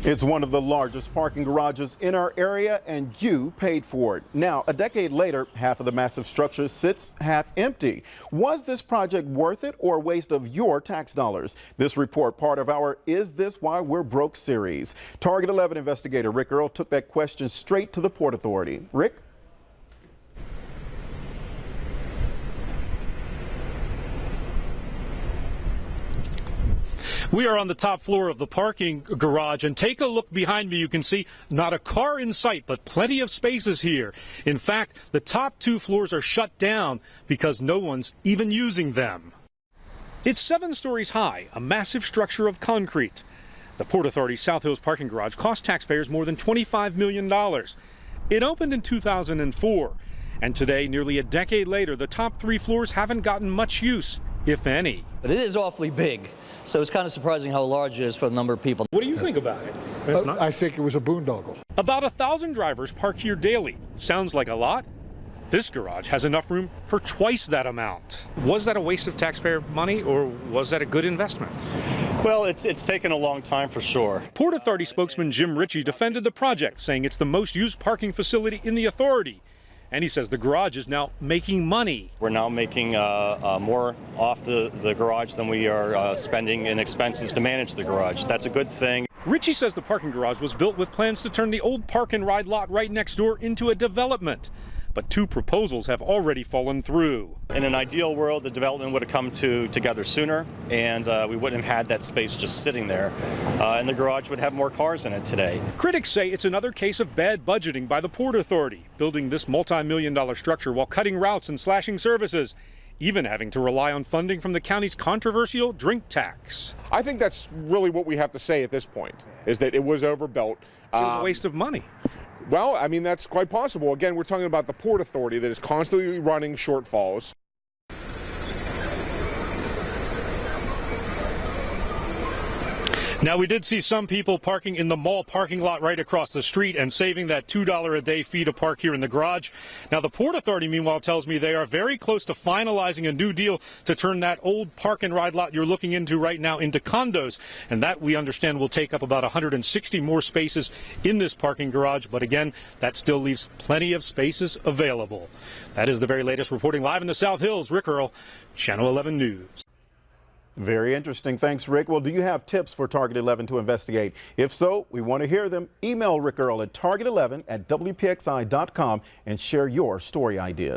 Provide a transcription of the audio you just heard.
It's one of the largest parking garages in our area, and you paid for it. Now, a decade later, half of the massive structure sits half empty. Was this project worth it or a waste of your tax dollars? This report, part of our Is This Why We're Broke series. Target 11 investigator Rick Earl took that question straight to the Port Authority. Rick? We are on the top floor of the parking garage, and take a look behind me. You can see not a car in sight, but plenty of spaces here. In fact, the top two floors are shut down because no one's even using them. It's 7 stories high, a massive structure of concrete. The Port Authority's South Hills parking garage cost taxpayers more than $25 million. It opened in 2004, and today, nearly a decade later, the top 3 floors haven't gotten much use, if any. But it is awfully big. So it's kind of surprising how large it is for the number of people. What do you think about it? I think it was a boondoggle. About 1,000 drivers park here daily. Sounds like a lot? This garage has enough room for twice that amount. Was that a waste of taxpayer money, or was that a good investment? Well, it's taken a long time for sure. Port Authority spokesman Jim Ritchie defended the project, saying it's the most used parking facility in the authority. And he says the garage is now making money. We're now making more off the garage than we are spending in expenses to manage the garage. That's a good thing. Ritchie says the parking garage was built with plans to turn the old park and ride lot right next door into a development. But 2 proposals have already fallen through. In an ideal world, the development would have come together sooner, and we wouldn't have had that space just sitting there. And the garage would have more cars in it today. Critics say it's another case of bad budgeting by the Port Authority, building this multi-million-dollar structure while cutting routes and slashing services, even having to rely on funding from the county's controversial drink tax. I think that's really what we have to say at this point, is that it was overbuilt. It was a waste of money. Well, I mean, that's quite possible. Again, we're talking about the Port Authority that is constantly running shortfalls. Now, we did see some people parking in the mall parking lot right across the street and saving that $2 a day fee to park here in the garage. Now, the Port Authority, meanwhile, tells me they are very close to finalizing a new deal to turn that old park and ride lot you're looking into right now into condos. And that, we understand, will take up about 160 more spaces in this parking garage. But again, that still leaves plenty of spaces available. That is the very latest. Reporting live in the South Hills, Rick Earl, Channel 11 News. Very interesting. Thanks, Rick. Well, do you have tips for Target 11 to investigate? If so, we want to hear them. Email Rick Earl at target11@WPXI.com and share your story ideas.